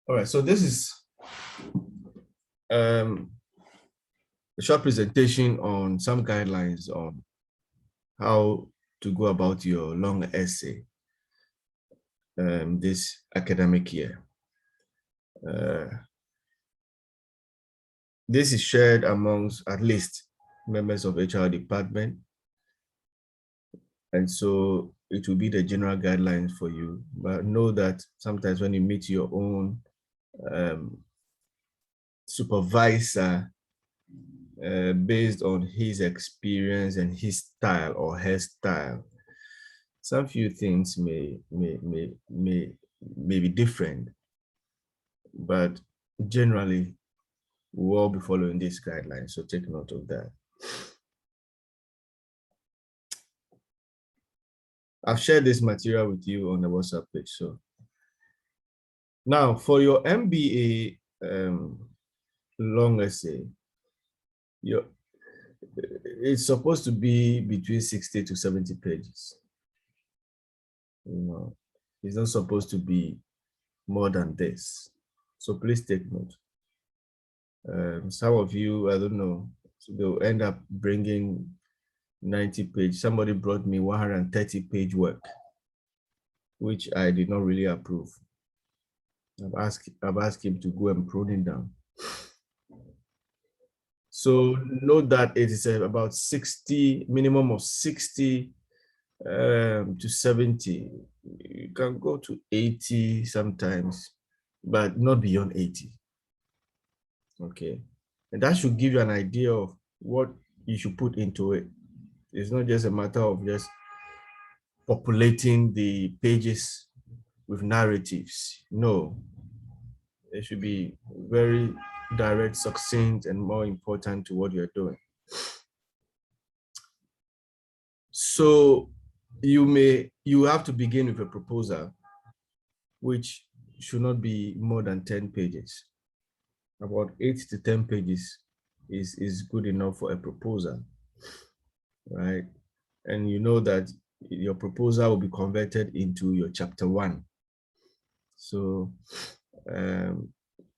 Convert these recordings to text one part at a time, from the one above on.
All right, so this is a short presentation on some guidelines on how to go about your long essay this academic year. This is shared amongst at least members of HR department. And so it will be the general guidelines for you, but know that sometimes when you meet your own supervisor, based on his experience and his style or her style, some few things may be different, but generally we'll all be following these guidelines, so take note of that. I've shared this material with you on the WhatsApp page. So now for your MBA long essay, it's supposed to be between 60 to 70 pages. You know, it's not supposed to be more than this. So please take note. Some of you, I don't know, they'll end up bringing 90 page. Somebody brought me 130 page work, which I did not really approve. I've asked him to go and prune it down. So note that it is about 60, minimum of 60 to 70. You can go to 80 sometimes, but not beyond 80. Okay, and that should give you an idea of what you should put into it. It's not just a matter of just populating the pages with narratives. No, it should be very direct, succinct, and more important to what you're doing. So you have to begin with a proposal, which should not be more than 10 pages. About 8 to 10 pages is good enough for a proposal, right? And you know that your proposal will be converted into your chapter 1. So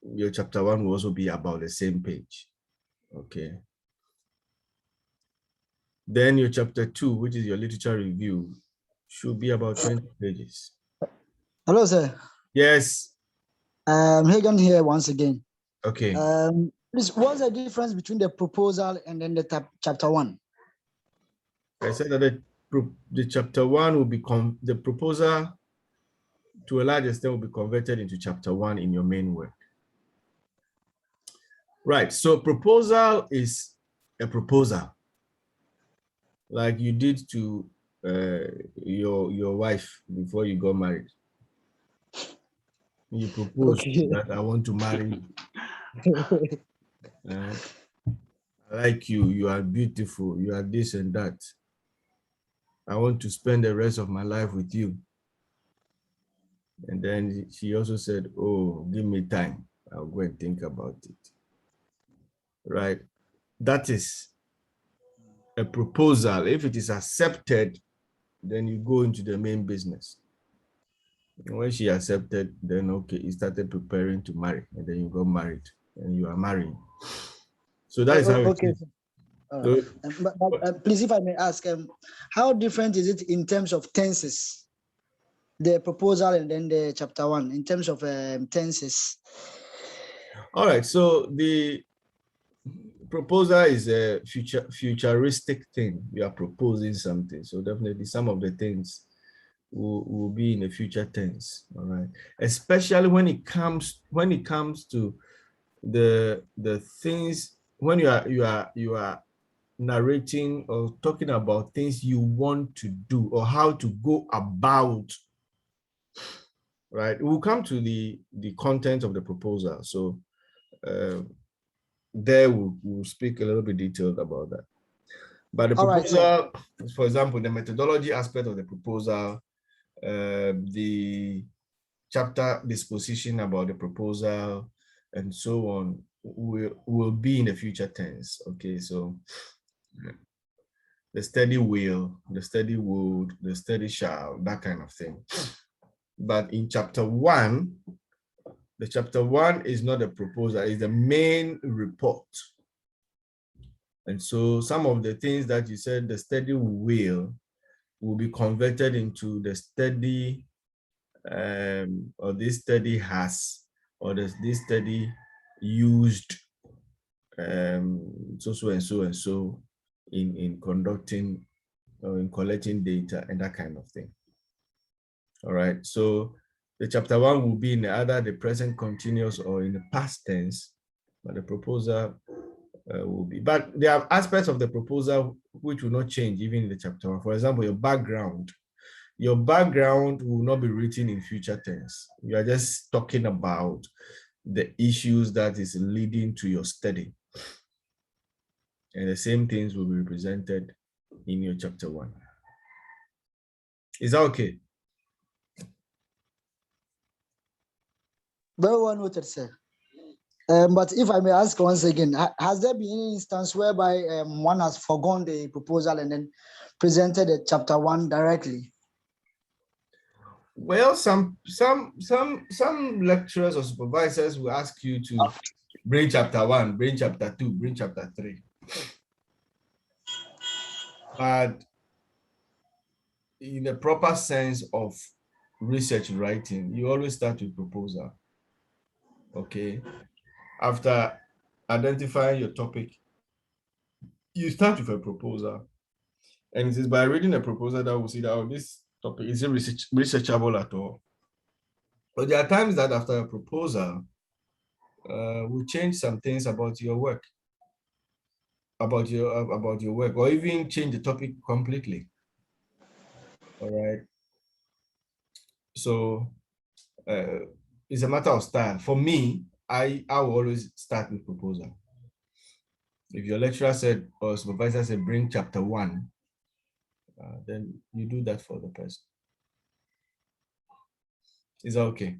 your chapter 1 will also be about the same page. Okay. Then your chapter 2, which is your literature review, should be about 20 pages. Hello, sir. Yes. Hagan here once again. Okay. Please, what's the difference between the proposal and then the chapter 1? I said that the chapter 1 will become, the proposal to a large extent will be converted into chapter 1 in your main work. Right, so proposal is a proposal, like you did to your wife before you got married. You proposed that I want to marry you. I like you, you are beautiful, you are this and that. I want to spend the rest of my life with you. And then she also said, oh, give me time, I'll go and think about it. Right, that is a proposal. If it is accepted, then you go into the main business. And when she accepted, then okay, you started preparing to marry, and then you got married, and you are marrying. So that is how it is. But please, if I may ask, how different is it in terms of tenses? The proposal and then the chapter 1, in terms of tenses. All right, so the proposal is a futuristic thing. You are proposing something, so definitely some of the things will be in the future tense. All right, especially when it comes to the things, when you are narrating or talking about things you want to do or how to go about. Right, we'll come to the content of the proposal. So there we'll speak a little bit detailed about that. But the proposal, right, for example, the methodology aspect of the proposal, the chapter disposition about the proposal, and so on, will be in the future tense. Okay, so the study will, the study would, the study shall, that kind of thing. But in chapter 1, The chapter 1 is not a proposal, it's the main report. And so some of the things that you said, the study will be converted into the study, or this study has, or this study used, so and so in conducting or in collecting data and that kind of thing. All right, so the chapter 1 will be in either the present continuous or in the past tense, but the proposal will be. But there are aspects of the proposal which will not change even in the chapter 1. For example, your background will not be written in future tense. You are just talking about the issues that is leading to your study. And the same things will be represented in your chapter 1. Is that okay? Very well noted, sir. But if I may ask once again, has there been any instance whereby one has forgone the proposal and then presented the chapter 1 directly? Well, some lecturers or supervisors will ask you to bring chapter 1, bring chapter 2, bring chapter 3. But in the proper sense of research writing, you always start with proposal. Okay. After identifying your topic, you start with a proposal. And it is by reading a proposal that we'll see that, oh, this topic is researchable at all. But there are times that after a proposal, we change some things about your work, about your work, or even change the topic completely. All right. So it's a matter of style. For me, I will always start with proposal. If your lecturer said or supervisor said bring chapter 1, then you do that for the person. Is that okay?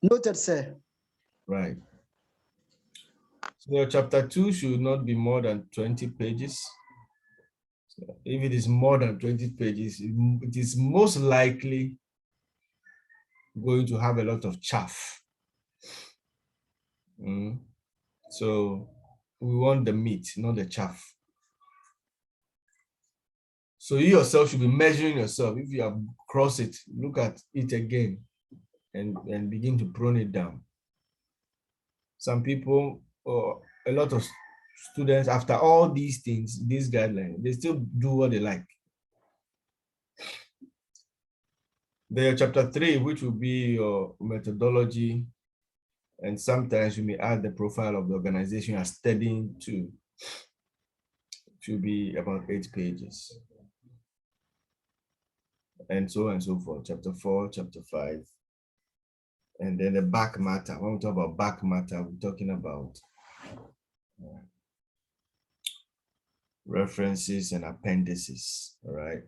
Noted, sir. Right. So your chapter 2 should not be more than 20 pages. So if it is more than 20 pages, it is most likely going to have a lot of chaff. So we want the meat, not the chaff. So you yourself should be measuring yourself. If you have crossed it, look at it again and begin to prune it down. Some people, or a lot of students, after all these things, these guidelines, they still do what they like. There chapter 3, which will be your methodology, and sometimes you may add the profile of the organization you are studying to be about 8 pages. And so on and so forth. Chapter 4, chapter 5. And then the back matter. When we talk about back matter, we're talking about references and appendices, all right?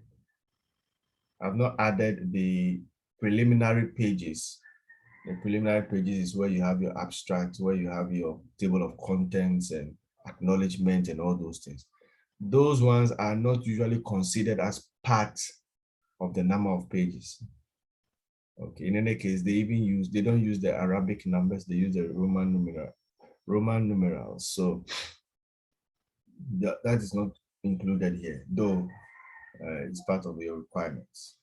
I've not added the preliminary pages. The preliminary pages is where you have your abstract, where you have your table of contents and acknowledgement and all those things. Those ones are not usually considered as part of the number of pages. Okay, in any case, they don't use the Arabic numbers, they use the Roman numerals. So that is not included here, though it's part of your requirements.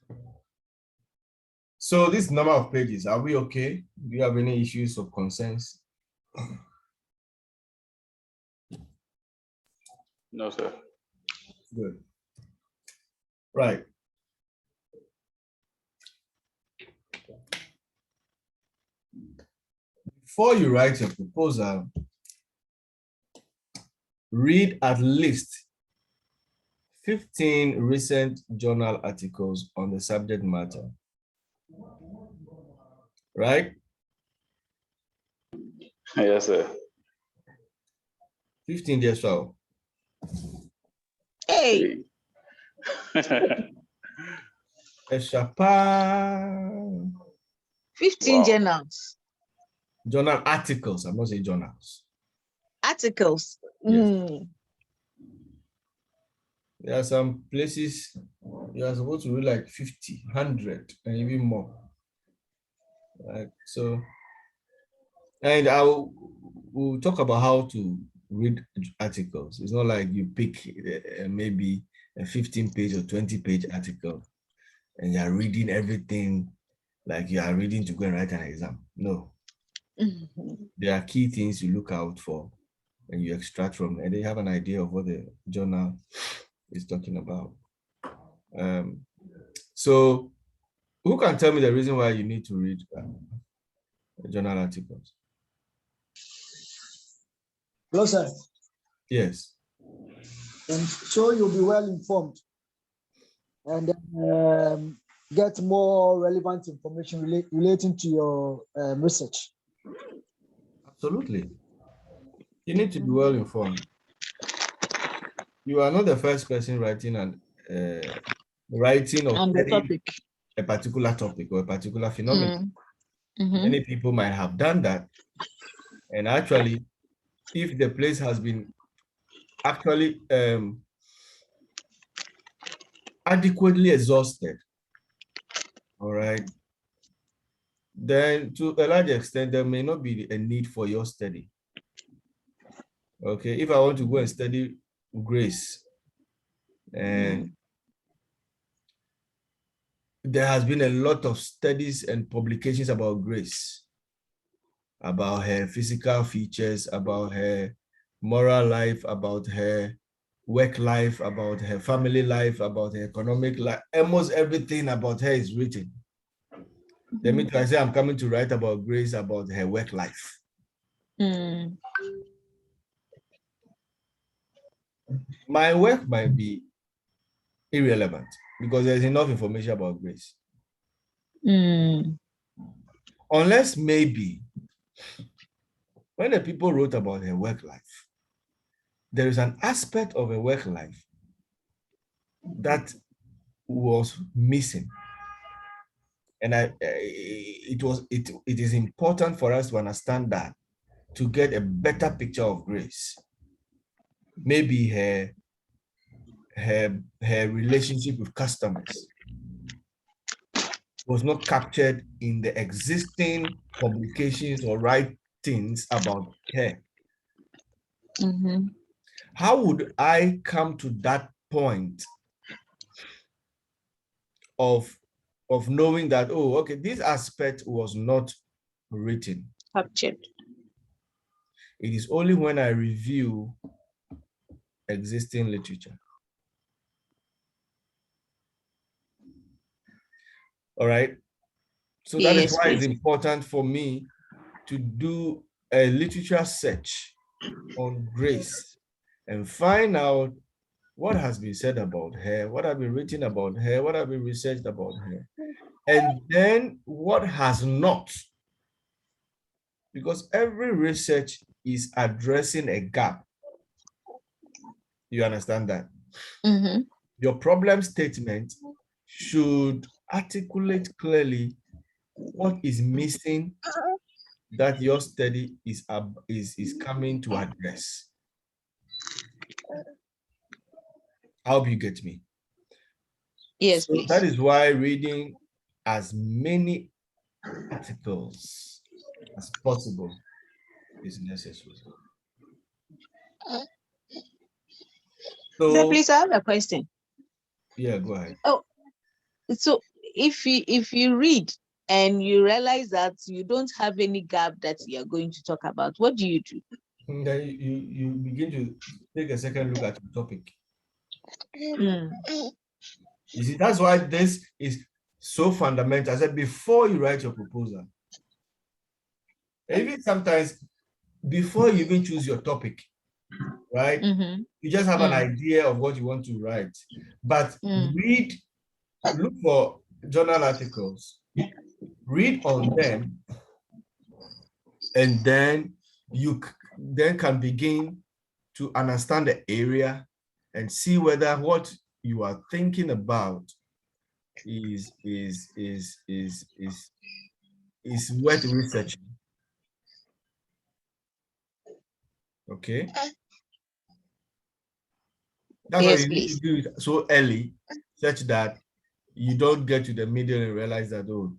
So this number of pages, are we okay? Do you have any issues or concerns? No, sir. Good. Right. Before you write your proposal, read at least 15 recent journal articles on the subject matter. Right? Yes, sir. 15 years old. Hey. Eshapa. 15 journals. Journal articles. I'm not saying journals. Articles. Yes. There are some places you are supposed to read like 50, 100, and even more. Right? So, and we'll talk about how to read articles. It's not like you pick maybe a 15-page or 20-page article and you're reading everything like you are reading to go and write an exam. No. There are key things you look out for and you extract from, and they have an idea of what the journal is talking about. So who can tell me the reason why you need to read journal articles? Hello, sir. Yes. And so you'll be well informed and get more relevant information relating to your research. Absolutely. You need to be well informed. You are not the first person writing or studying a particular topic or a particular phenomenon. Many people might have done that. And actually, if the place has been actually adequately exhausted, all right, then to a large extent, there may not be a need for your study. Okay, if I want to go and study grace, and there has been a lot of studies and publications about grace, about her physical features, about her moral life, about her work life, about her family life, about her economic life. Almost everything about her is written. Let me try to say I'm coming to write about grace, about her work life. My work might be irrelevant because there's enough information about grace. Unless maybe when the people wrote about her work life, there is an aspect of her work life that was missing. And it is important for us to understand that to get a better picture of grace. Maybe her relationship with customers was not captured in the existing publications or writings about her. How would I come to that point of knowing that, oh, okay, this aspect was not written? Captured. It is only when I review existing literature. All right. So that is why it's important for me to do a literature search on grace and find out what has been said about her, what has been written about her, what has been researched about her, and then what has not. Because every research is addressing a gap. You understand that? Your problem statement should articulate clearly what is missing that your study is coming to address. I hope you get me. Yes, so please. That is why reading as many articles as possible is necessary. So please, I have a question. Yeah, go ahead. Oh, so if you read and you realize that you don't have any gap that you're going to talk about, what do you do? Then you begin to take a second look at your topic. You see, that's why this is so fundamental. I said before you write your proposal, even sometimes before you even choose your topic, right? You just have an idea of what you want to write, but look for journal articles, read on them, and then you can begin to understand the area and see whether what you are thinking about is worth researching. Okay. That's why Yes, you need to please. do it so early, such that you don't get to the middle and realize that, oh,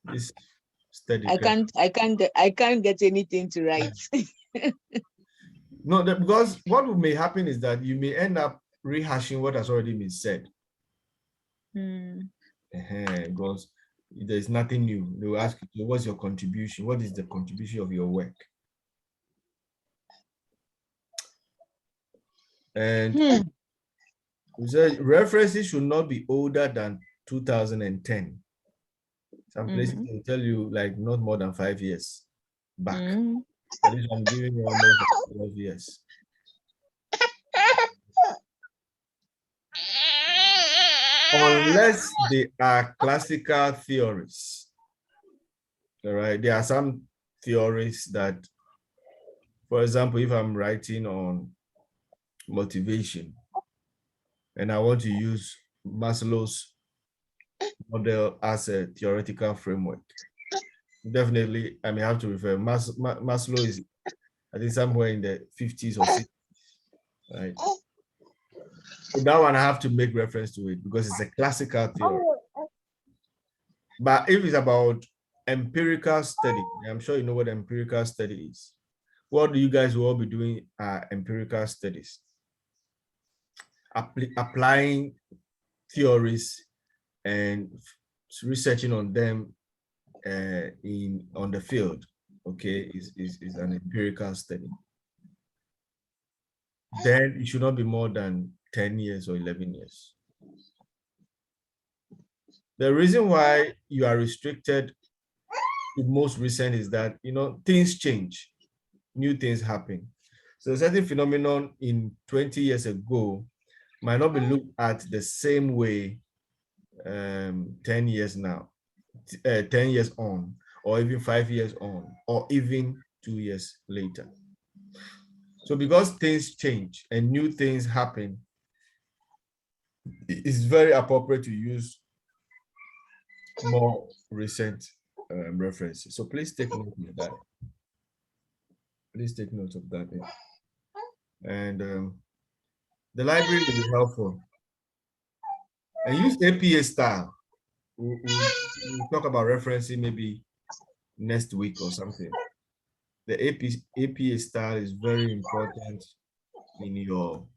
this steady. I can't get anything to write. No, because what may happen is that you may end up rehashing what has already been said. Because there's nothing new. They will ask you, what's your contribution? What is the contribution of your work? And we said references should not be older than 2010. Some places will tell you like not more than 5 years back. At least I'm giving you almost 12 years. Unless they are classical theories. All right. There are some theories that, for example, if I'm writing on motivation and I want to use Maslow's model as a theoretical framework, definitely I may have to refer. Maslow is, I think, somewhere in the 50s or 60s, right? So that one I have to make reference to it because it's a classical theory. But if it's about empirical study, I'm sure you know what empirical study is. What do you guys will all be doing empirical studies? Applying theories and researching on them on the field, okay, is an empirical study. Then it should not be more than 10 years or 11 years. The reason why you are restricted to most recent is that, you know, things change, new things happen. So a certain phenomenon in 20 years ago might not be looked at the same way 10 years now, 10 years on, or even 5 years on, or even 2 years later. So because things change and new things happen, it's very appropriate to use more recent references. So please take note of that. Please take note of that. And the library will be helpful. And use APA style. We'll talk about referencing maybe next week or something. The APA style is very important in your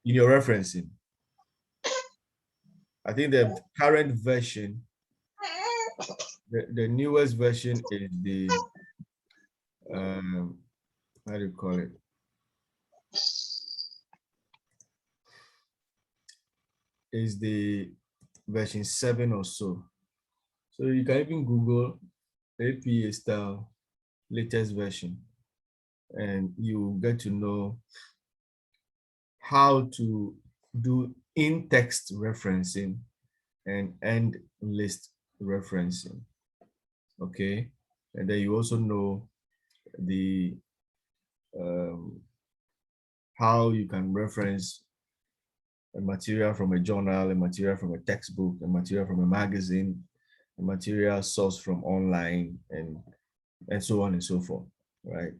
referencing. I think the current version, the newest version is the how do you call it? Is the version 7 or so. So you can even Google APA style latest version, and you get to know how to do in-text referencing and end list referencing. Okay, and then you also know the how you can reference a material from a journal, a material from a textbook, a material from a magazine, a material source from online, and so on and so forth, right?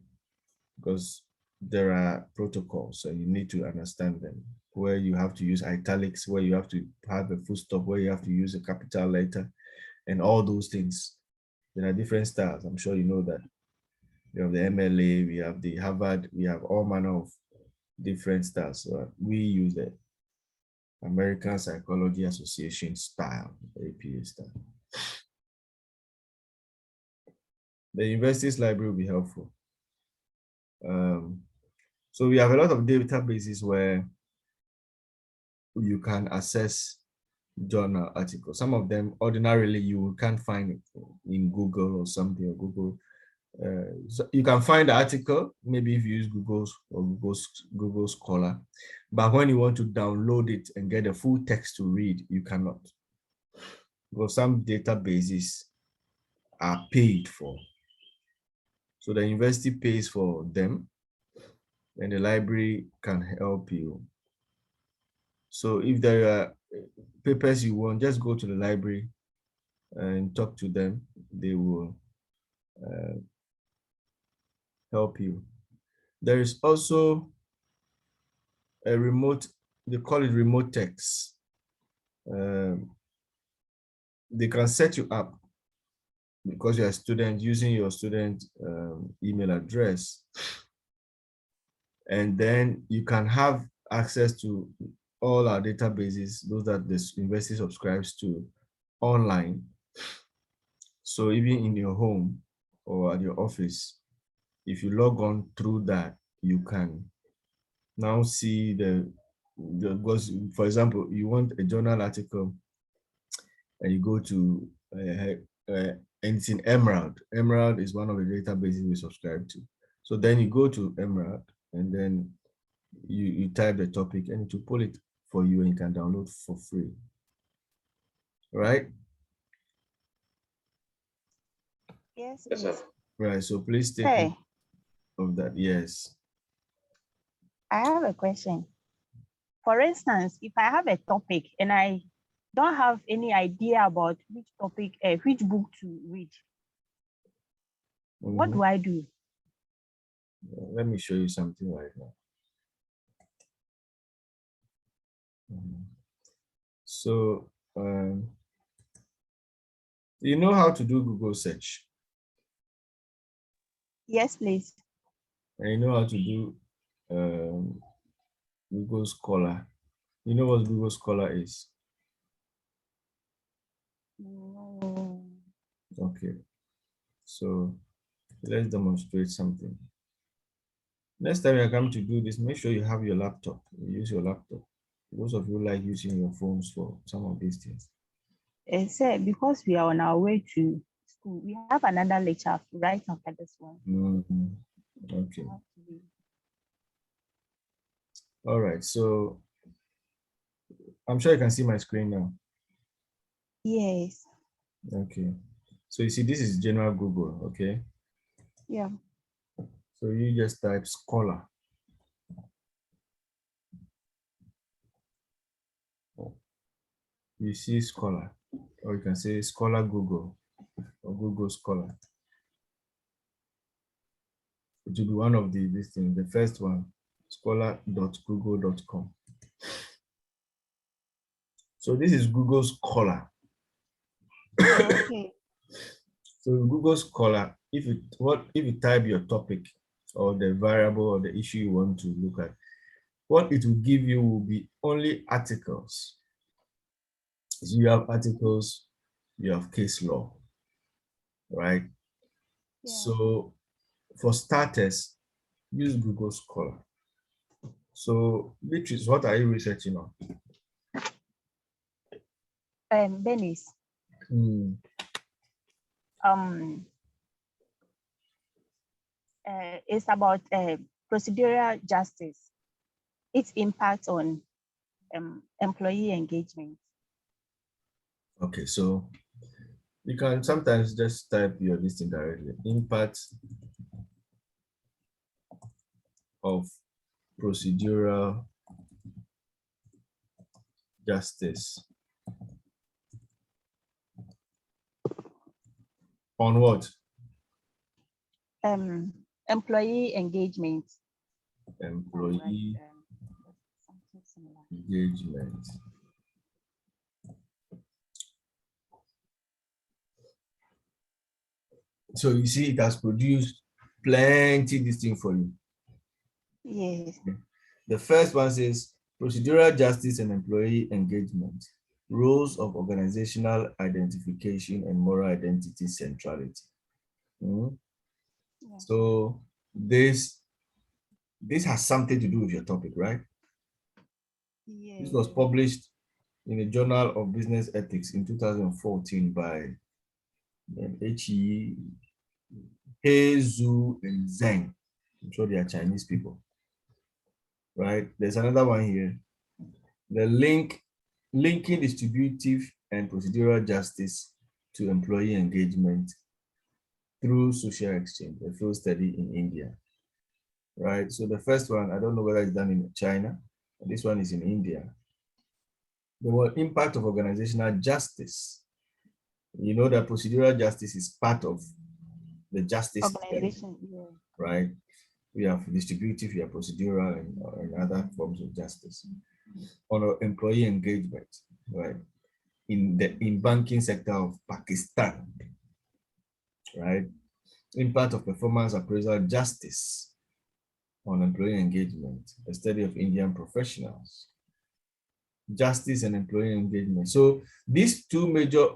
Because there are protocols and you need to understand them, where you have to use italics, where you have to have a full stop, where you have to use a capital letter, and all those things. There are different styles. I'm sure you know that. We have the MLA, we have the Harvard, we have all manner of different styles. So we use the American Psychology Association style, APA style. The university's library will be helpful. So we have a lot of databases where you can access journal articles. Some of them ordinarily you can't find it in Google or something, or Google. So you can find the article maybe if you use Google Scholar, but when you want to download it and get a full text to read, you cannot, because some databases are paid for. So the university pays for them, and the library can help you. So if there are papers you want, just go to the library and talk to them. They will help you. There is also a remote, they call it remote text. They can set you up because you're a student using your student email address. And then you can have access to all our databases, those that the university subscribes to online. So even in your home or at your office, if you log on through that, you can now see because, for example, you want a journal article and you go to, and it's in Emerald. Emerald is one of the databases we subscribe to. So then you go to Emerald and then you type the topic and it will pull it for you and you can download for free. Right? Yes, please. Right. So please take Hey, note of that. Yes. I have a question. For instance, if I have a topic and I don't have any idea about which topic, which book to read, what do I do? Let me show you something right now. So, you know how to do Google search? Yes, please. And you know how to do Google Scholar. You know what Google Scholar is? No. Okay. So let's demonstrate something. Next time you come to do this, make sure you have your laptop. Use your laptop. Those of you like using your phones for some of these things. Say because we are on our way to school, we have another lecture right after this one. Okay. All right. So I'm sure you can see my screen now. Yes. Okay. So you see, this is general Google. Okay. Yeah. So you just type scholar. You see scholar, or you can say scholar Google or Google Scholar. It will be one of these things. The first one, scholar.google.com. So this is Google Scholar. Okay. So Google Scholar, if you type your topic or the variable or the issue you want to look at, what it will give you will be only articles. So you have articles, you have case law, right? Yeah. So for starters, use Google Scholar. So Beatrice, what are you researching on? Benis. It's about procedural justice, its impact on employee engagement. Okay, so you can sometimes just type your listing directly. Impact of procedural justice. On what? Employee engagement. Employee engagement. So you see, it has produced plenty this thing for you. Yes. The first one says procedural justice and employee engagement, roles of organizational identification and moral identity centrality. Yeah. So this has something to do with your topic, right? Yes. This was published in the Journal of Business Ethics in 2014 by He, Zhu, and Zheng. I'm sure they are Chinese people, right? There's another one here. The linking distributive and procedural justice to employee engagement through social exchange, a field study in India, right? So the first one, I don't know whether it's done in China. This one is in India. The word impact of organizational justice. You know that procedural justice is part of the justice area, right? We have distributive, we have procedural, and other forms of justice. On employee engagement, right? In banking sector of Pakistan, right? Impact of performance appraisal justice on employee engagement, a study of Indian professionals, justice and employee engagement. So these two major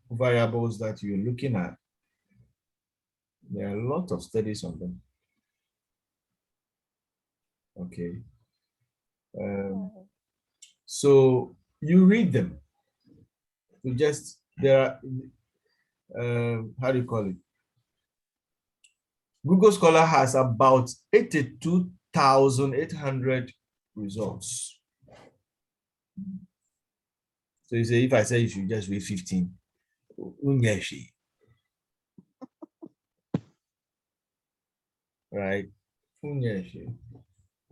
variables that you're looking at, there are a lot of studies on them. Okay. So you read them. You just, there are, how do you call it? Google Scholar has about 82,800 results. So you say, if I say you should just read 15, right?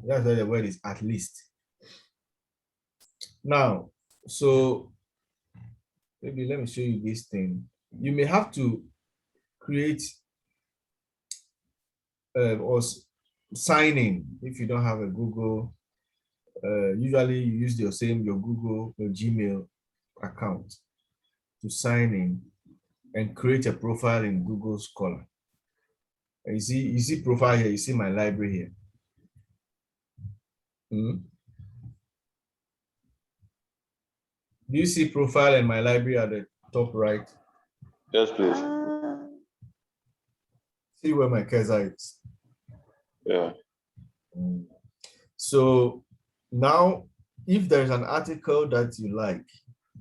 That's why the word is at least. Now, so maybe let me show you this thing. You may have to create or sign in if you don't have a Google. Usually you use your Google, your Gmail account to sign in and create a profile in Google Scholar. And you see profile here, you see my library here. Do you see profile in my library at the top right? Yes, please. See where my cursor is. Yeah. So now, if there's an article that you like,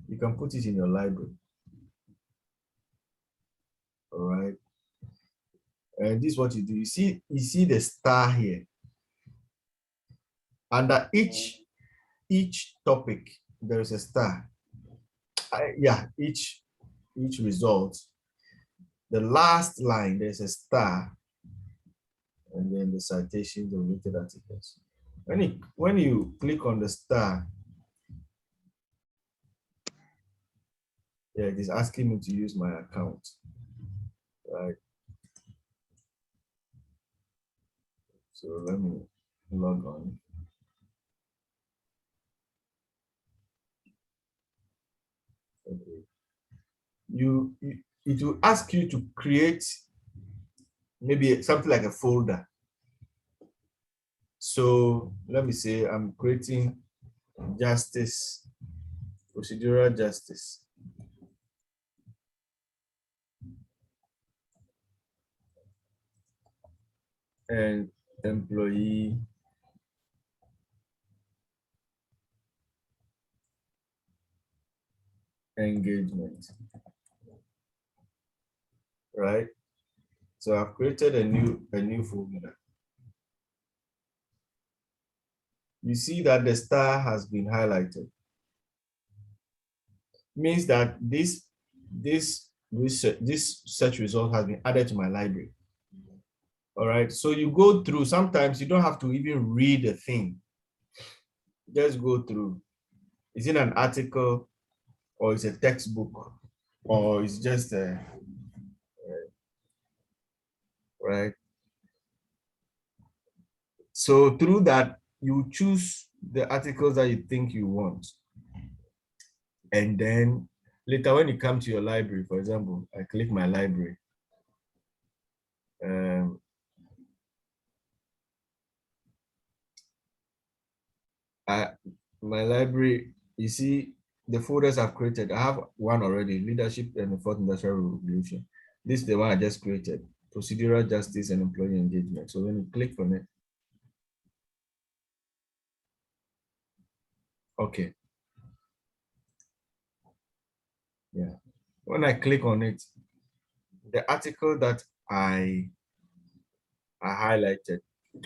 you can put it in your library. All right. And this is what you do. You see the star here. Under each topic, there is a star. Yeah, each result. The last line, there's a star. And then the citations of related articles. When you click on the star, yeah, it is asking me to use my account, right? So let me log on. Okay. It will ask you to create maybe something like a folder. So let me say I'm creating justice, procedural justice. And employee engagement, right? So I've created a new folder. You see that the star has been highlighted. Means that this search result has been added to my library. All right. So you go through. Sometimes you don't have to even read a thing. Just go through. Is it an article, or is it a textbook, or it's just a right? So through that, you choose the articles that you think you want. And then later when you come to your library, for example, I click my library. My library, you see the folders I've created. I have one already, leadership and the fourth industrial revolution. This is the one I just created, procedural justice and employee engagement. So when you click on it, okay. Yeah. When I click on it, the article that I highlighted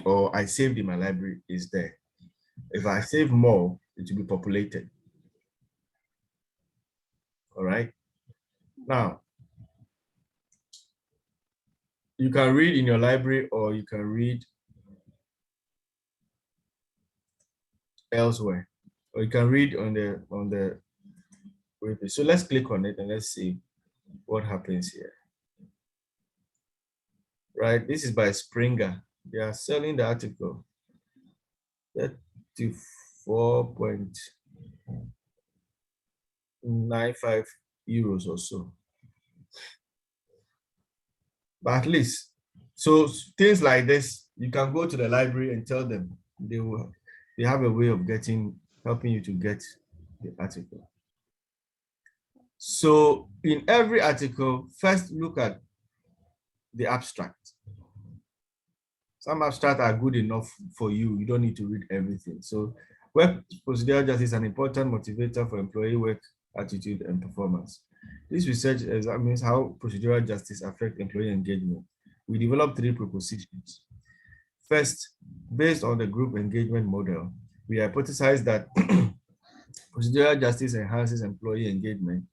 or I saved in my library is there. If I save more, it will be populated. All right. Now, you can read in your library or you can read elsewhere, or you can read on the webpage. So let's click on it and let's see what happens here. Right. This is by Springer. They are selling the article 34.95 euros or so. But at least, so things like this, you can go to the library and tell them. They have a way of helping you to get the article. So in every article, first look at the abstract. Some abstracts are good enough for you. You don't need to read everything. So work procedural justice is an important motivator for employee work attitude and performance. This research examines how procedural justice affects employee engagement. We developed 3 propositions. First, based on the group engagement model, we hypothesized that procedural justice enhances employee engagement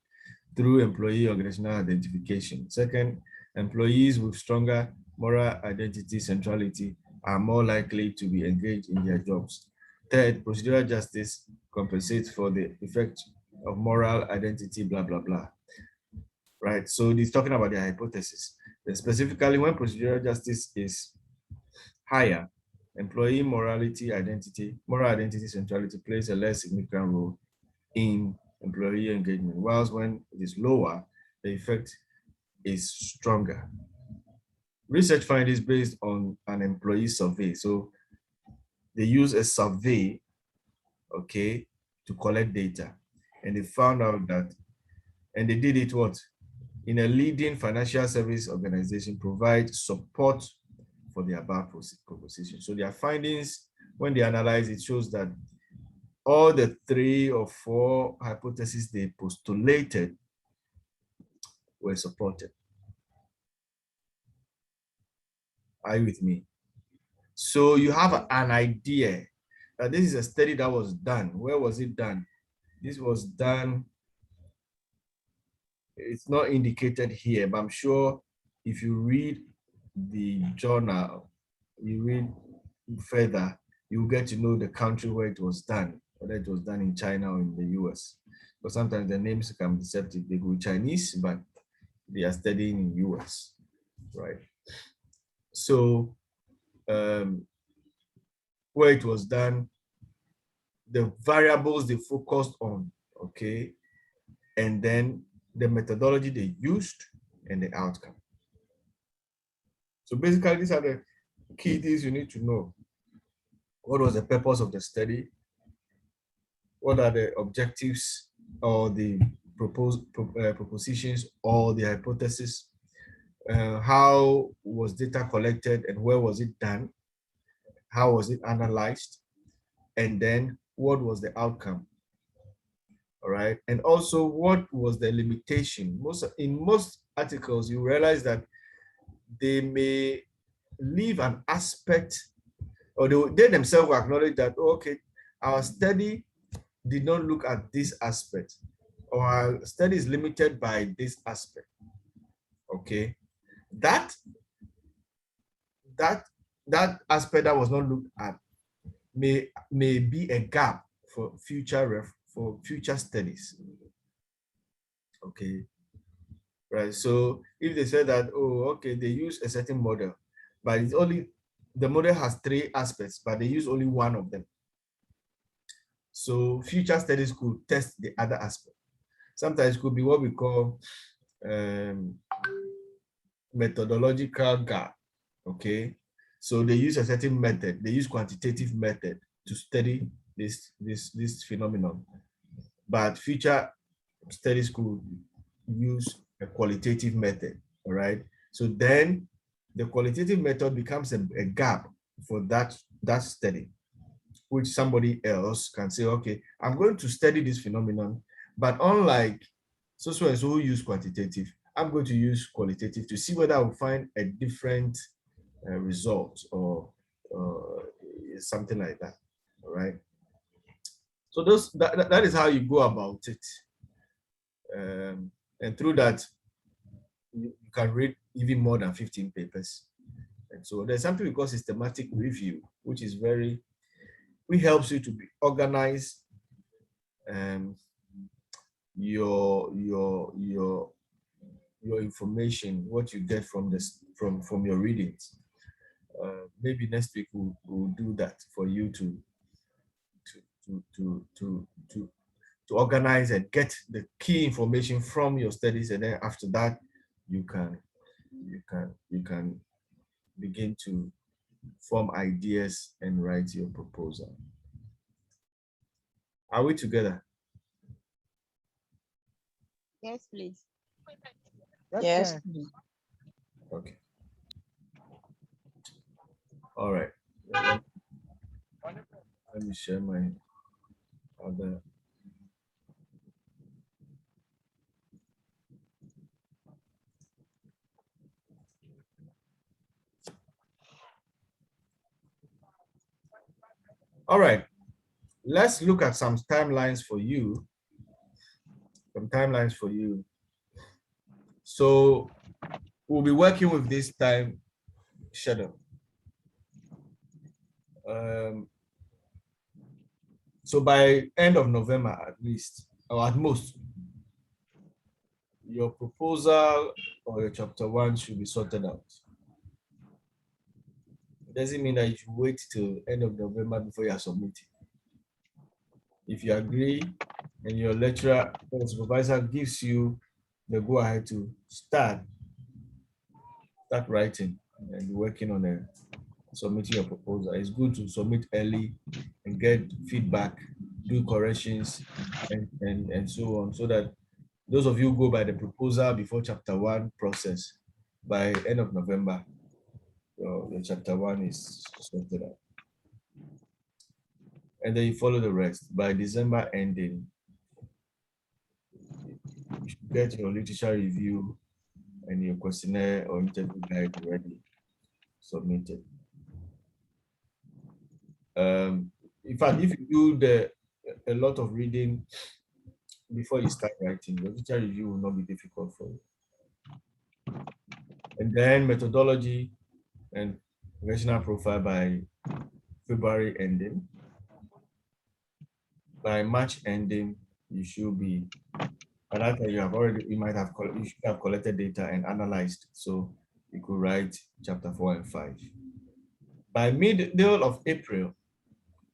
through employee organizational identification. Second, employees with stronger moral identity centrality are more likely to be engaged in their jobs. Third, procedural justice compensates for the effect of moral identity, blah, blah, blah. Right, so he's talking about the hypothesis. Then specifically, when procedural justice is higher, employee moral identity centrality plays a less significant role in employee engagement, whilst when it is lower, the effect is stronger. Research findings based on an employee survey. So they use a survey, okay, to collect data. And they found out that, and they did it what? In a leading financial service organization, provide support for the above proposition. So their findings, when they analyze, it shows that all the 3 or 4 hypotheses they postulated were supported. Are you with me? So you have an idea that this is a study that was done. Where was it done? This was done, it's not indicated here, but I'm sure if you read the journal, you read further, you get to know the country where it was done, whether it was done in China or in the US. But sometimes the names can be deceptive. They go Chinese, but they are studying in US, right? So where it was done, the variables they focused on, okay, and then the methodology they used and the outcome. So basically, these are the key things you need to know. What was the purpose of the study? What are the objectives or the propositions or the hypothesis? How was data collected and where was it done? How was it analyzed? And then what was the outcome? All right. And also, what was the limitation? In most articles, you realize that they may leave an aspect, or they themselves will acknowledge that, oh, okay, our study did not look at this aspect, or our study is limited by this aspect. Okay. That aspect that was not looked at may be a gap for future studies. Okay, right. So if they say that, oh, okay, they use a certain model, but it's only the model has 3 aspects, but they use only one of them. So future studies could test the other aspect. Sometimes it could be what we call methodological gap. Okay, so they use a certain method. They use quantitative method to study this phenomenon, but future studies could use a qualitative method. All right. So then the qualitative method becomes a gap for that study, which somebody else can say, okay, I'm going to study this phenomenon, but unlike so and so who use quantitative, I'm going to use qualitative to see whether I will find a different result or something like that. All right. So that is how you go about it. And through that, you can read even more than 15 papers. And so there's something we call systematic review, which helps you to be organized your information, what you get from your readings. maybe next week we'll do that for you to organize and get the key information from your studies, and then after that you can begin to form ideas and write your proposal. Are we together? Yes, please. Yes. Okay. All right. Let me share my other. All right. Let's look at some timelines for you. So we'll be working with this time schedule. So by end of November, at least, or at most, your proposal or your chapter 1 should be sorted out. It doesn't mean that you should wait till end of November before you are submitting. If you agree and your lecturer or supervisor gives you the go ahead to start writing and working on submitting your proposal, it's good to submit early and get feedback, do corrections, and so on, so that those of you who go by the proposal before chapter 1 process, by end of November, your chapter 1 is sorted out. And then you follow the rest. By December ending, you should get your literature review and your questionnaire or interview guide ready, submitted. In fact, if you do a lot of reading before you start writing, your literature review will not be difficult for you. And then methodology and professional profile by February ending. By March ending, you should be, by that time you should have collected data and analyzed, so you could write chapter 4 and 5. By middle of April,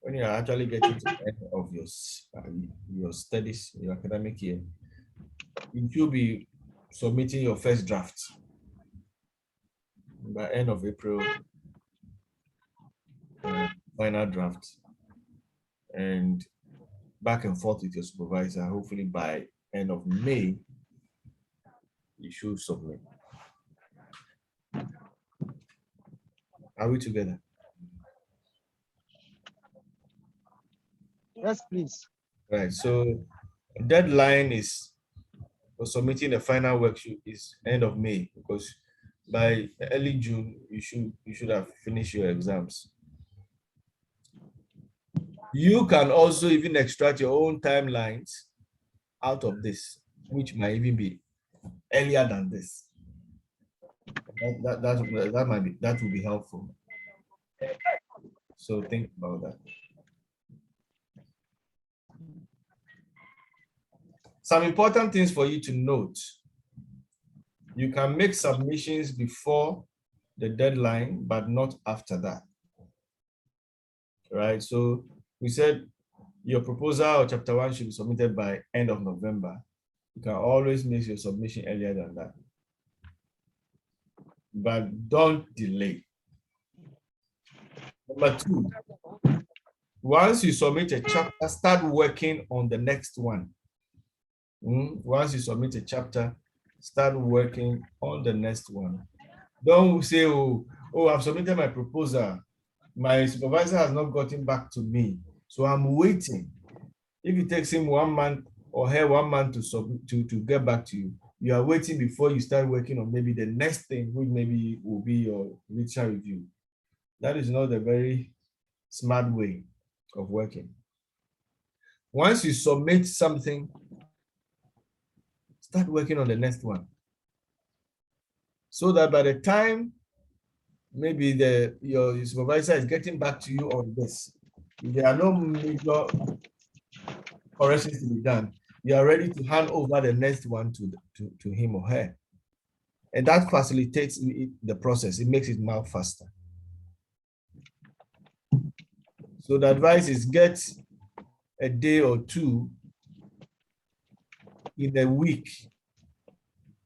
when you are actually getting to the end of your studies, your academic year, you should be submitting your first draft. By end of April, final draft, and back and forth with your supervisor. Hopefully by end of May, you should submit. Are we together? Yes, please. Right. So deadline is for submitting the final worksheet is end of May, because by early June you should have finished your exams. You can also even extract your own timelines out of this, which might even be earlier than this. That will be helpful. So think about that. Some important things for you to note. You can make submissions before the deadline, but not after that. Right? So we said your proposal or chapter 1 should be submitted by end of November. You can always make your submission earlier than that. But don't delay. Number 2, once you submit a chapter, start working on the next one. Once you submit a chapter, start working on the next one. Don't say, oh, I've submitted my proposal. My supervisor has not gotten back to me, so I'm waiting. If it takes him 1 month or her 1 month to get back to you, you are waiting before you start working on maybe the next thing, which maybe will be your literature review. That is not a very smart way of working. Once you submit something, start working on the next one, so that by the time maybe your supervisor is getting back to you on this, if there are no major corrections to be done, you are ready to hand over the next one to him or her. And that facilitates the process. It makes it more faster. So the advice is get a day or two in a week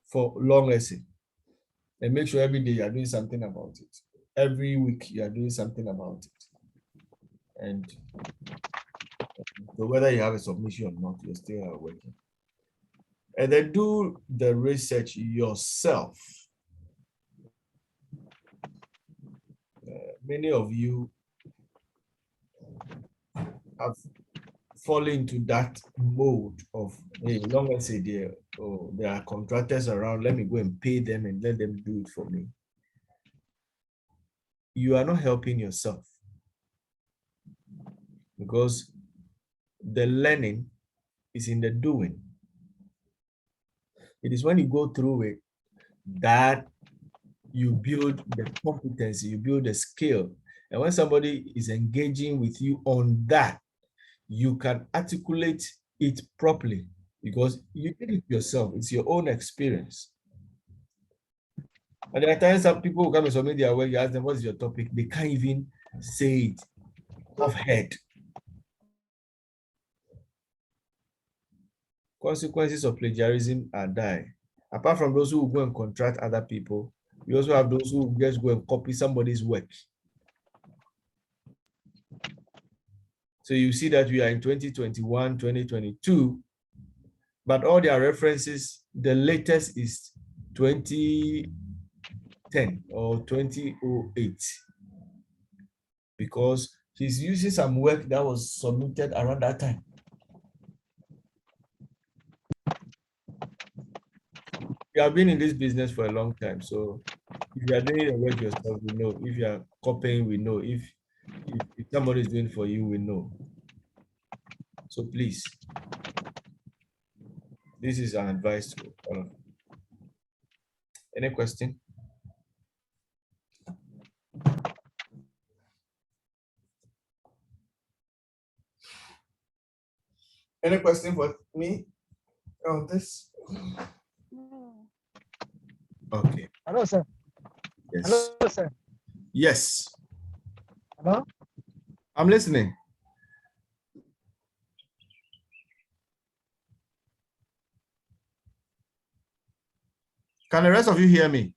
for long essay. And make sure every day you are doing something about it. Every week you are doing something about it. And so whether you have a submission or not, you're still working. And then do the research yourself. Many of you have fallen into that mode of, hey, long essay there, oh, there are contractors around, let me go and pay them and let them do it for me. You are not helping yourself, because the learning is in the doing. It is when you go through it that you build the competency, you build the skill. And when somebody is engaging with you on that, you can articulate it properly because you did it yourself. It's your own experience. And there are times some people who come and submit their work, you ask them, what's your topic? They can't even say it off head. Consequences of plagiarism are dire. Apart from those who will go and contract other people, we also have those who just go and copy somebody's work. So you see that we are in 2021, 2022, but all their references, the latest is 2010 or 2008, because he's using some work that was submitted around that time. You have been in this business for a long time, so if you are doing your work yourself, we know. If you are copying, we know. If somebody is doing it for you, we know. So please, this is an advice to all of you. Any question? Any question for me on this? Okay. Hello, sir. Yes. Hello, sir. Yes. Hello? I'm listening. Can the rest of you hear me?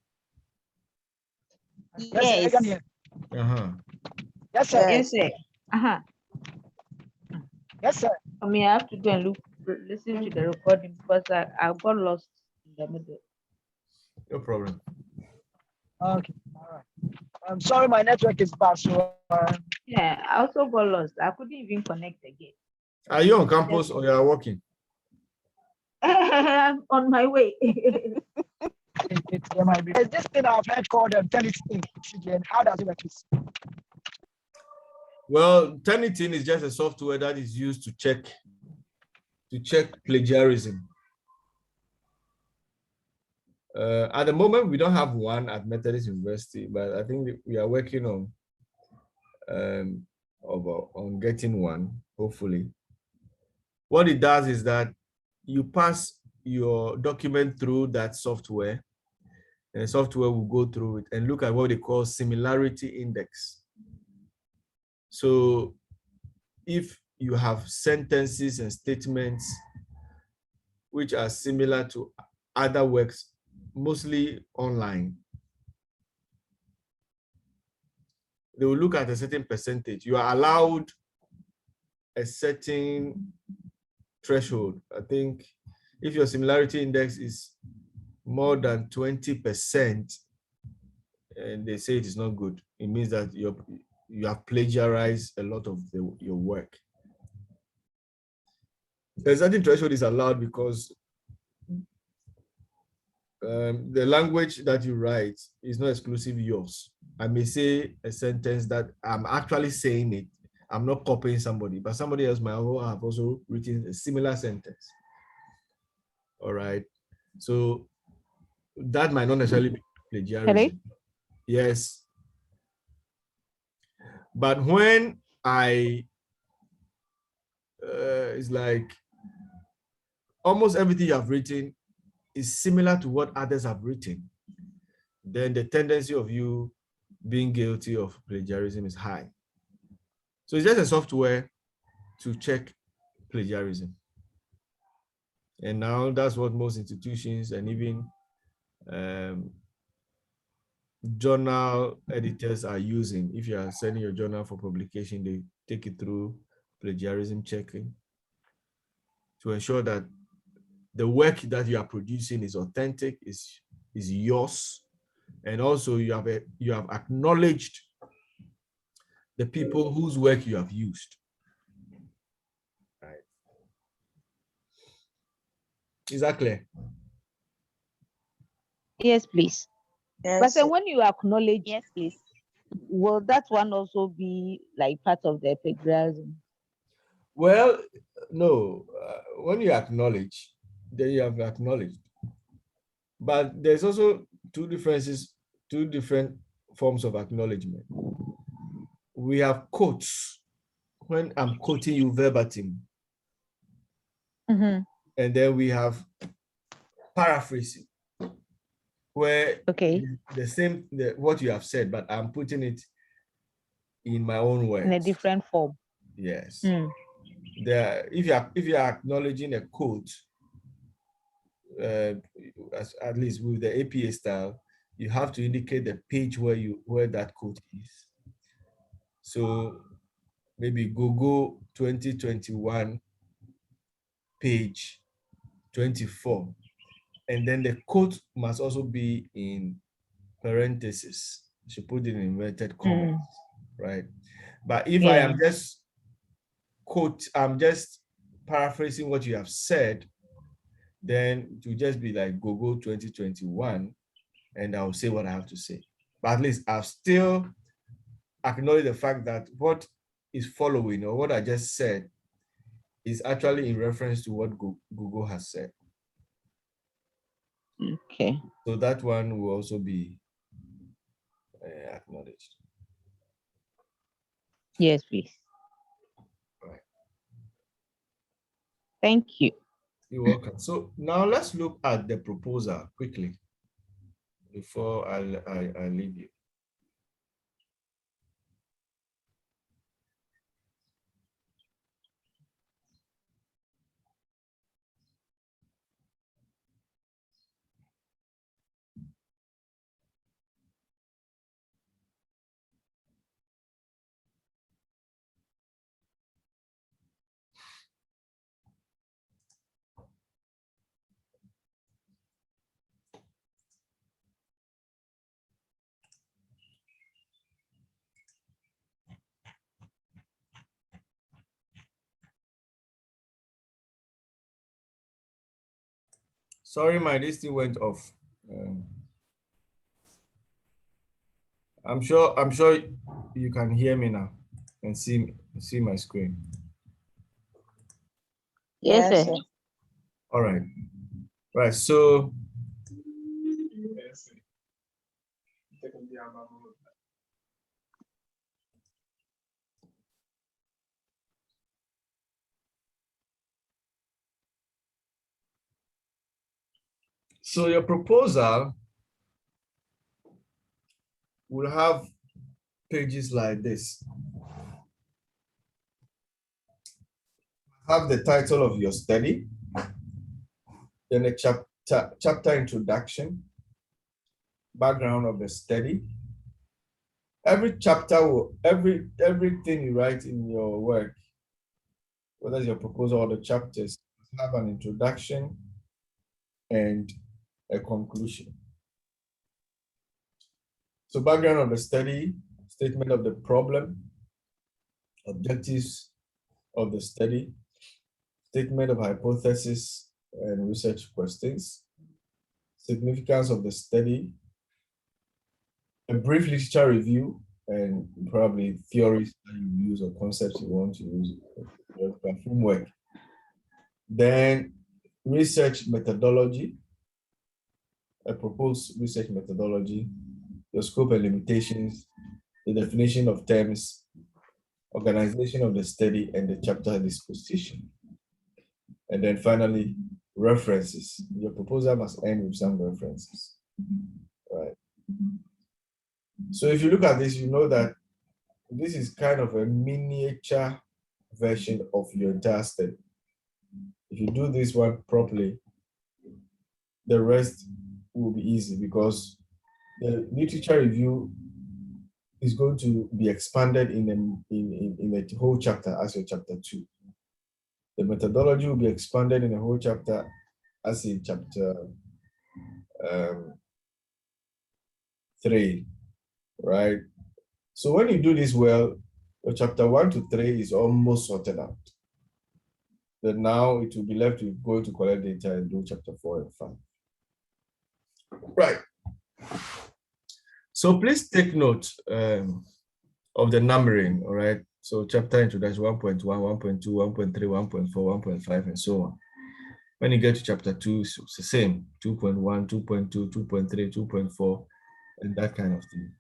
Yes, I can hear. Yes, sir. Yes, sir. Yes, sir. I mean, I have to go and listen to the recording because I got lost in the middle. No problem. Okay, all right. I'm sorry, my network is bad, so Yeah, I also got lost. I couldn't even connect again. Are you on campus or you are working? I'm on my way. there might be. Is this thing I've heard called Turnitin? How does it work? Well, Turnitin is just a software that is used to check plagiarism. At the moment, we don't have one at Methodist University, but I think we are working on getting one, hopefully. What it does is that you pass your document through that software, and the software will go through it and look at what they call similarity index. So if you have sentences and statements which are similar to other works, mostly online, they will look at a certain percentage. You are allowed a certain threshold. I think if your similarity index is more than 20%, and they say it is not good, it means that you have plagiarized a lot of your work. A certain threshold is allowed because the language that you write is not exclusively yours. I may say a sentence that I'm actually saying it. I'm not copying somebody, but somebody else might have also written a similar sentence. All right. So that might not necessarily be plagiarism. Hello? Yes. But when it's like almost everything you have written is similar to what others have written, then the tendency of you being guilty of plagiarism is high. So it's just a software to check plagiarism. And now that's what most institutions and even journal editors are using. If you are sending your journal for publication, they take it through plagiarism checking to ensure that the work that you are producing is authentic, is yours, and also you have acknowledged the people whose work you have used. Right? Is that clear? Yes, please. But Yes. then when you acknowledge, Yes, please. will that one also be like part of the plagiarism? Well, no. When you acknowledge, then you have acknowledged. But there's also two different forms of acknowledgement. We have quotes. When I'm quoting you verbatim, Mhm. and then we have paraphrasing, where Okay, what you have said, but I'm putting it in my own words. in a different form. Yes. Mm. If you are acknowledging a quote, at least with the APA style, you have to indicate the page where that quote is. So maybe Google 2021 page 24, and then the quote must also be in parentheses. You should put it in inverted commas, right? But if I am just I'm just paraphrasing what you have said, then it will just be like Google 2021, and I'll say what I have to say. But at least I've still acknowledged the fact that what is following, or what I just said, is actually in reference to what Google has said. Okay. So that one will also be acknowledged. Yes, please. Right. Thank you. You're welcome. So now let's look at the proposal quickly before I leave you. Sorry, this thing went off. I'm sure you can hear me now and see my screen. Yes, sir. All right. Right. So your proposal will have pages like this. Have the title of your study, then a chapter introduction, background of the study. Every chapter will everything you write in your work, whether it's your proposal or the chapters, have an introduction and a conclusion. So background of the study, statement of the problem, objectives of the study, statement of hypothesis and research questions, significance of the study, a brief literature review, and probably theories that you use or concepts you want to use your framework. Then research methodology, a proposed research methodology, your scope and limitations, the definition of terms, organization of the study, and the chapter disposition. And then finally, references. Your proposal must end with some references, right? So if you look at this, you know that this is kind of a miniature version of your entire study. If you do this one properly, the rest will be easy because the literature review is going to be expanded in a whole chapter as your chapter 2. The methodology will be expanded in a whole chapter as in chapter 3, right? So when you do this well, your chapter 1 to 3 is almost sorted out. Then now it will be left to go to collect data and do chapter 4 and 5. Right. So please take note of the numbering, all right? So chapter introduction 1.1, 1.2, 1.3, 1.4, 1.5, and so on. When you get to chapter 2, it's the same, 2.1, 2.2, 2.3, 2.4, and that kind of thing.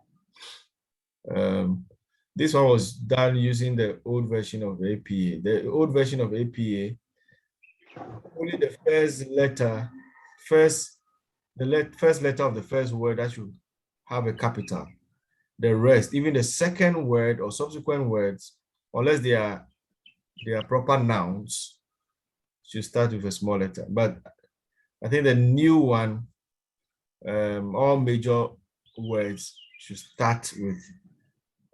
This one was done using the old version of APA. The old version of APA, only the first letter of the first word that should have a capital. The rest, even the second word or subsequent words, unless they are proper nouns, should start with a small letter. But I think the new one, all major words should start with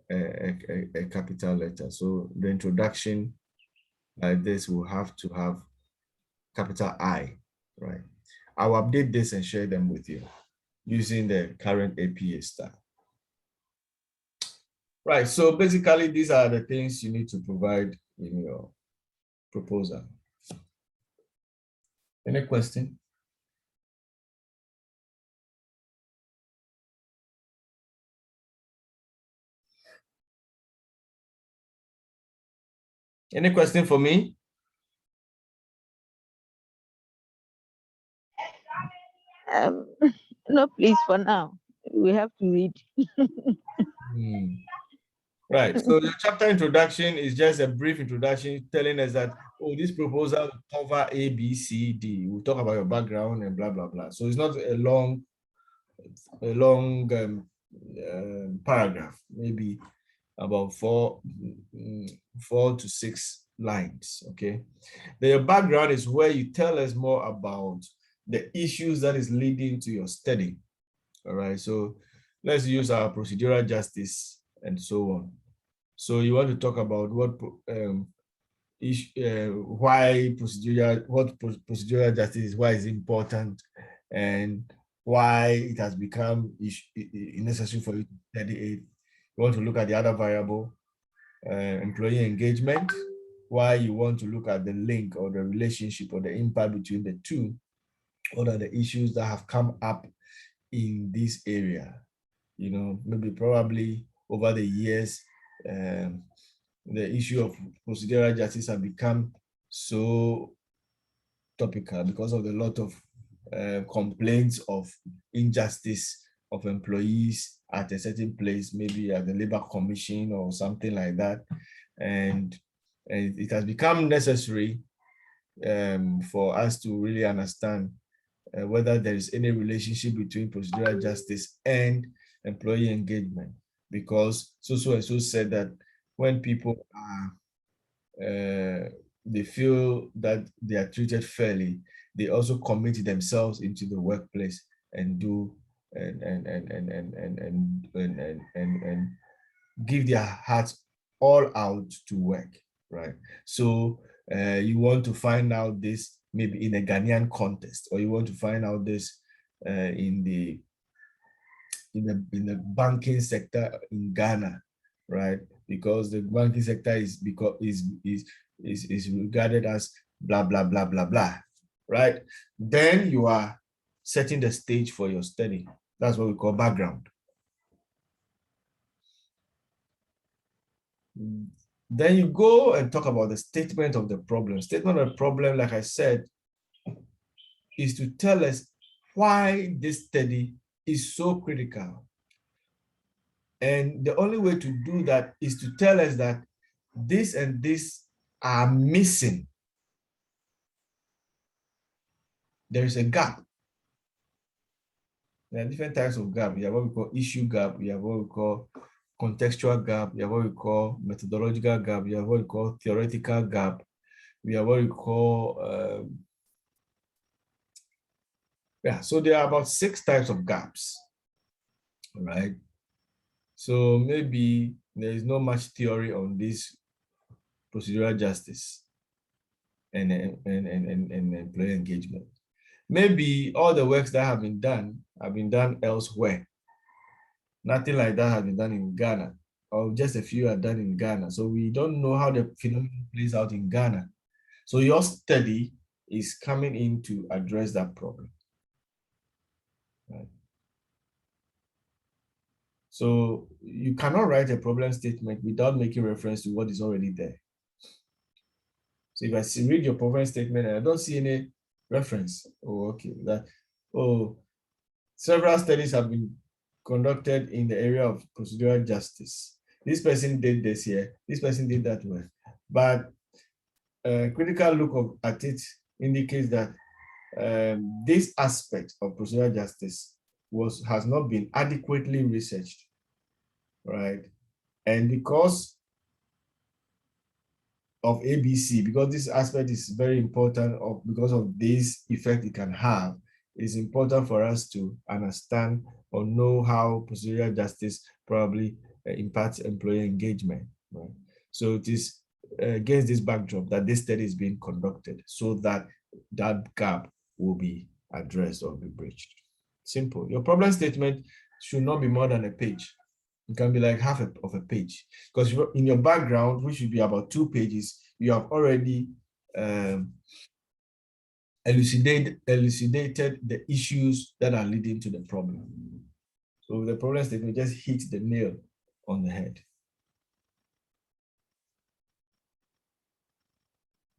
a capital letter. So the introduction like this will have to have capital I, right? I'll update this and share them with you using the current APA style. Right, so basically these are the things you need to provide in your proposal. Any question? Any question for me? No, please, for now. We have to read. Right, so the chapter introduction is just a brief introduction telling us that, oh, this proposal will cover A, B, C, D. We'll talk about your background and blah, blah, blah. So it's not a long paragraph, maybe about 4 to 6 lines, okay? The background is where you tell us more about the issues that is leading to your study, all right? So let's use our procedural justice and so on. So you want to talk about what procedural justice is, why it's important, and why it has become necessary for you to study it. You want to look at the other variable, employee engagement, why you want to look at the link or the relationship or the impact between the two. What are the issues that have come up in this area? You know, maybe probably over the years, the issue of procedural justice has become so topical because of a lot of complaints of injustice of employees at a certain place, maybe at the Labor Commission or something like that. And it has become necessary for us to really understand whether there is any relationship between procedural justice and employee engagement, because so and so said that when people are they feel that they are treated fairly, they also commit themselves into the workplace and do and give their hearts all out to work, right? So you want to find out this maybe in a Ghanaian context, or you want to find out this in the banking sector in Ghana, right? Because the banking sector is regarded as blah blah blah blah blah, right? Then you are setting the stage for your study. That's what we call background. Then you go and talk about the statement of the problem. Statement of the problem, like I said, is to tell us why this study is so critical. And the only way to do that is to tell us that this and this are missing. There is a gap. There are different types of gap. We have what we call issue gap. We have what we call contextual gap, we have what we call methodological gap, we have what we call theoretical gap, we have what we call, so there are about 6 types of gaps, right? So maybe there is not much theory on this procedural justice and employee engagement. Maybe all the works that have been done elsewhere. Nothing like that has been done in Ghana, or just a few are done in Ghana. So we don't know how the phenomenon plays out in Ghana. So your study is coming in to address that problem. Right? So you cannot write a problem statement without making reference to what is already there. So if I read your problem statement and I don't see any reference, several studies have been conducted in the area of procedural justice. This person did this here, this person did that one. But a critical look at it indicates that this aspect of procedural justice has not been adequately researched, right? And because of ABC, because this aspect is very important, because of this effect it can have, it's important for us to understand or know how procedural justice probably impacts employee engagement, right? So it is against this backdrop that this study is being conducted so that that gap will be addressed or be bridged. Simple. Your problem statement should not be more than a page. It can be like half of a page, because in your background, which should be about 2 pages, you have already elucidated the issues that are leading to the problem. So the problem statement just hits the nail on the head.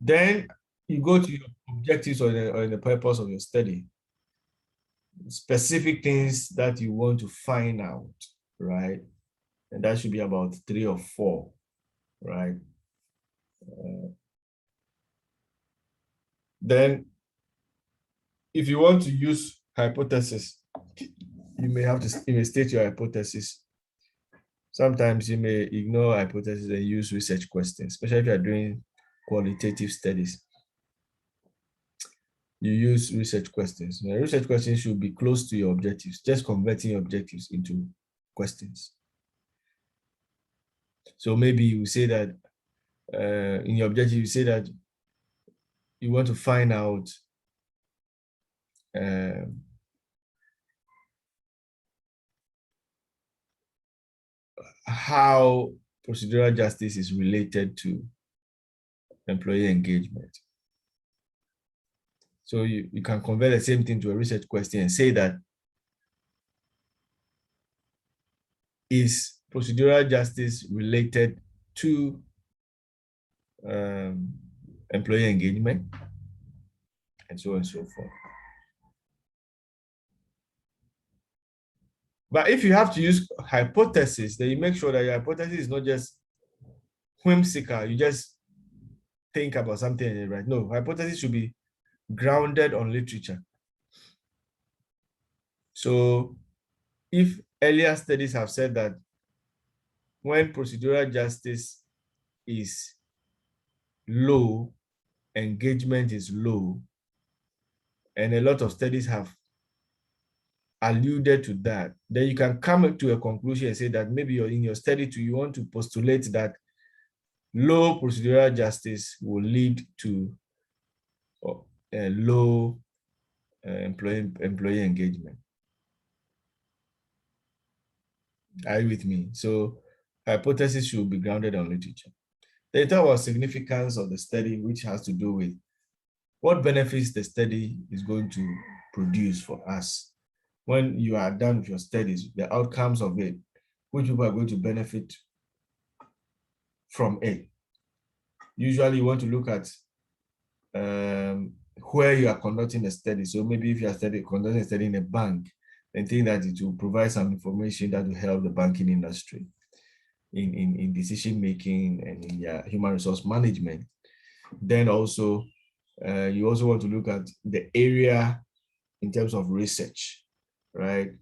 Then you go to your objectives or the purpose of your study. Specific things that you want to find out, right? And that should be about 3 or 4, right? Then if you want to use hypothesis, you may state your hypothesis. Sometimes you may ignore hypothesis and use research questions, especially if you are doing qualitative studies. You use research questions. Now, research questions should be close to your objectives, just converting your objectives into questions. So maybe you say that in your objective, you say that you want to find out how procedural justice is related to employee engagement. So you can convert the same thing to a research question and say that, is procedural justice related to employee engagement, and so on and so forth. But if you have to use hypothesis, then you make sure that your hypothesis is not just whimsical. You just think about something and write. No, hypothesis should be grounded on literature. So if earlier studies have said that when procedural justice is low, engagement is low, and a lot of studies have alluded to that, then you can come to a conclusion and say that maybe you're in your study too, you want to postulate that low procedural justice will lead to a low employee engagement. Are you with me? So hypothesis should be grounded on literature. They talk about significance of the study, which has to do with what benefits the study is going to produce for us. When you are done with your studies, the outcomes of it, which people are going to benefit from it. Usually you want to look at where you are conducting a study. So maybe if you are conducting a study in a bank, then think that it will provide some information that will help the banking industry in decision making and in human resource management. Then also, you also want to look at the area in terms of research, right?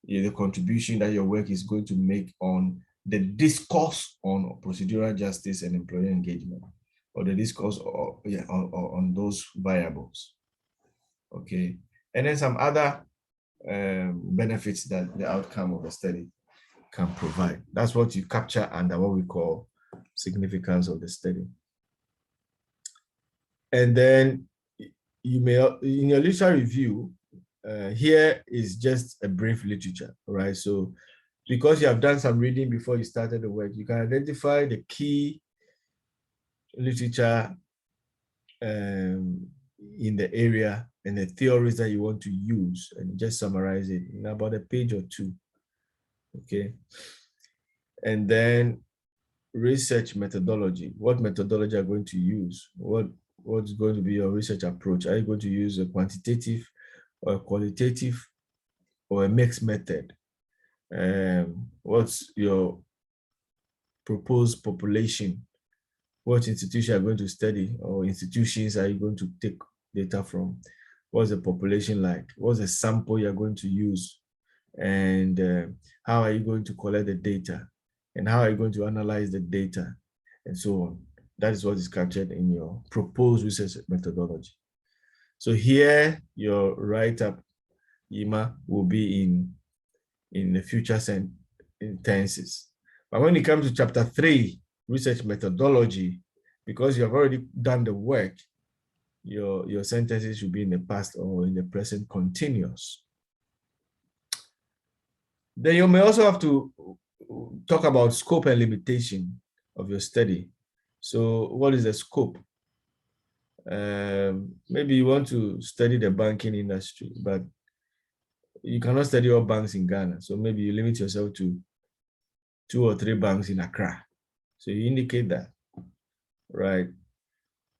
The contribution that your work is going to make on the discourse on procedural justice and employee engagement, or the discourse on those variables. Okay, and then some other benefits that the outcome of the study can provide. That's what you capture under what we call significance of the study. And then you may, in your literature review, here is just a brief literature, right? So because you have done some reading before you started the work, you can identify the key literature in the area and the theories that you want to use, and just summarize it in about a page or two. Okay. And then research methodology. What methodology are you going to use? What's going to be your research approach? Are you going to use a quantitative or a qualitative or a mixed method? What's your proposed population? What institution are you going to study, or institutions are you going to take data from? What's the population like? What's the sample you're going to use? And how are you going to collect the data? And how are you going to analyze the data? And so on. That is what is captured in your proposed research methodology. So here, your write-up, Ima, will be in the future tenses. But when it comes to chapter 3, research methodology, because you have already done the work, your sentences should be in the past or in the present continuous. Then you may also have to talk about scope and limitation of your study. So what is the scope? Maybe you want to study the banking industry, but you cannot study all banks in Ghana. So maybe you limit yourself to 2 or 3 banks in Accra. So you indicate that, right?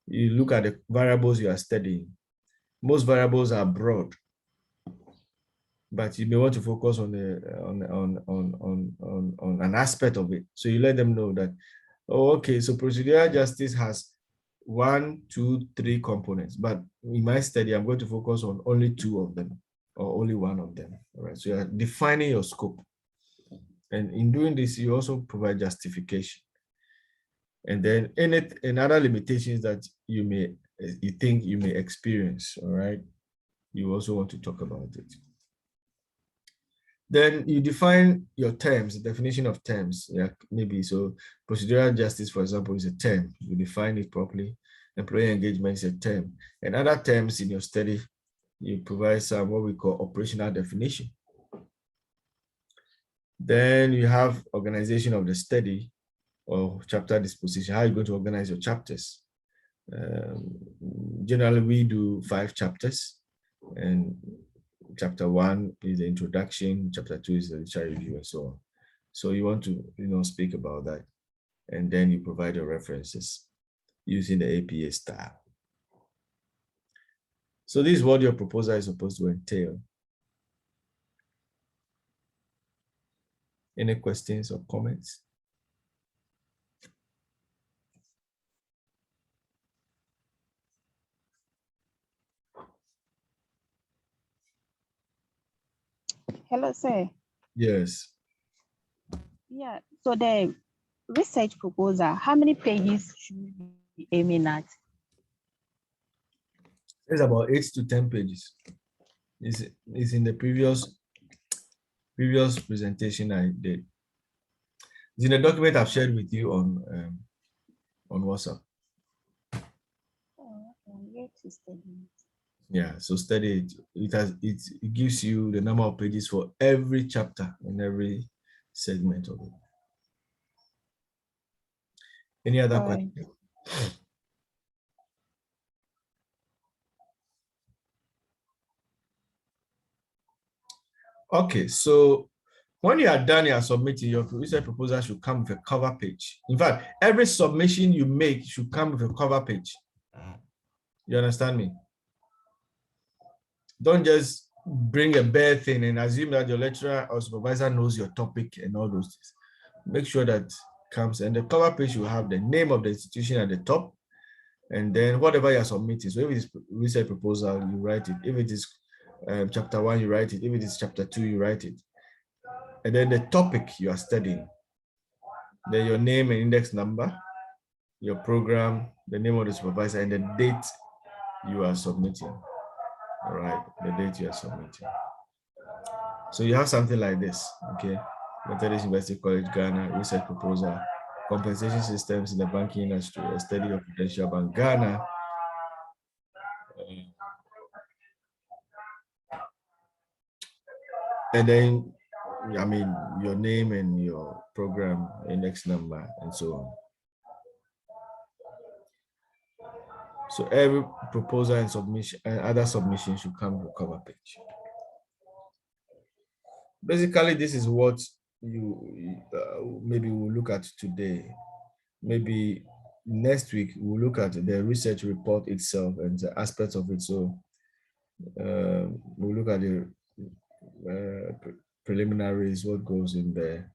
You look at the variables you are studying. Most variables are broad, but you may want to focus on an aspect of it. So you let them know that, oh, okay, so procedural justice has 1, 2, 3 components, but in my study, I'm going to focus on only 2 of them, or only 1 of them. All right, so you're defining your scope. And in doing this, you also provide justification. And then any other limitations that you think you may experience, all right? You also want to talk about it. Then you define your terms, the definition of terms. Yeah, maybe so procedural justice, for example, is a term. You define it properly. Employee engagement is a term. And other terms in your study, you provide some what we call operational definition. Then you have organization of the study or chapter disposition. How are you going to organize your chapters? Generally, we do 5 chapters, and chapter 1 is the introduction, chapter 2 is the literature review, and so on. So you want to, speak about that, and then you provide your references using the APA style. So this is what your proposal is supposed to entail. Any questions or comments? Hello, sir. Yes. Yeah, so the research proposal, how many pages should we be aiming at? It's about 8 to 10 pages. It's in the previous presentation I did. It's in the document I've shared with you on WhatsApp. Oh, I'm yet to study it. Yeah, so study it. It gives you the number of pages for every chapter and every segment of it. Any other question? Okay, so when you are done, you are submitting your research proposal should come with a cover page. In fact, every submission you make should come with a cover page. You understand me? Don't just bring a bare thing and assume that your lecturer or supervisor knows your topic and all those things. Make sure that comes, and the cover page will have the name of the institution at the top, and then whatever you are submitting. So if it is research proposal, you write it. If it is chapter 1, you write it. If it is chapter 2, you write it. And then the topic you are studying. then your name and index number, your program, the name of the supervisor, and the date you are submitting. All right, the date you are submitting. So you have something like this, okay? Methodist University College, Ghana, research proposal, compensation systems in the banking industry, a study of Prudential Bank, Ghana. And then, I mean, your name and your program, index number, and so on. So every proposal and submission and other submission should come to cover page. Basically, this is what you maybe we'll look at today. Maybe next week we'll look at the research report itself and the aspects of it. So we'll look at the preliminaries, what goes in there.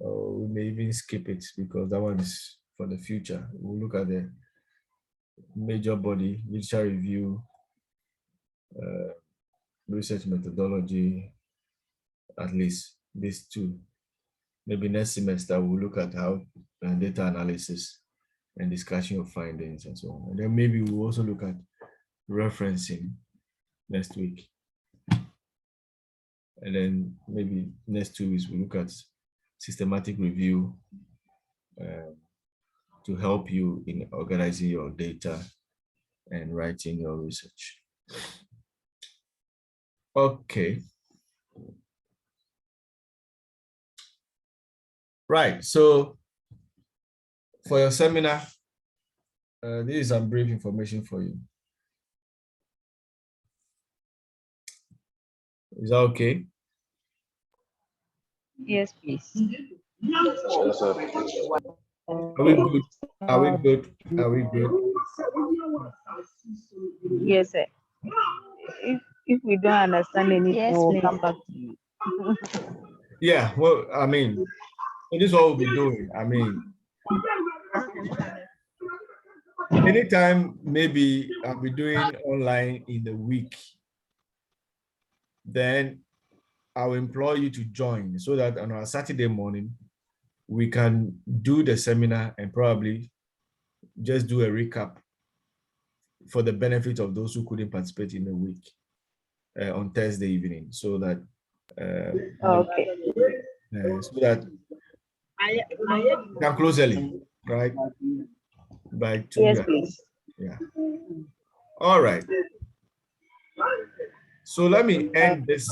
Or we may even skip it because that one is for the future. We'll look at the major body, literature review, research methodology, at least these two. Maybe next semester we'll look at how data analysis and discussion of findings and so on. And then maybe we'll also look at referencing next week. And then maybe next 2 weeks we'll look at systematic review to help you in organizing your data and writing your research. Okay. Right, so for your seminar, this is some brief information for you. Is that okay? Yes, please. Yes, sir. Are we good? Are we good? Are we good? Yes, sir. If we don't understand anything, Yes, we'll please. come back to you. Yeah, well, I mean, this is what we'll be doing. I mean, anytime maybe I'll be doing online in the week, then I'll implore you to join so that on our Saturday morning, we can do the seminar and probably just do a recap for the benefit of those who couldn't participate in the week on Thursday evening, so that Okay. so that we can close early, right? By 2. Yes, please. Yeah. All right. So let me end this.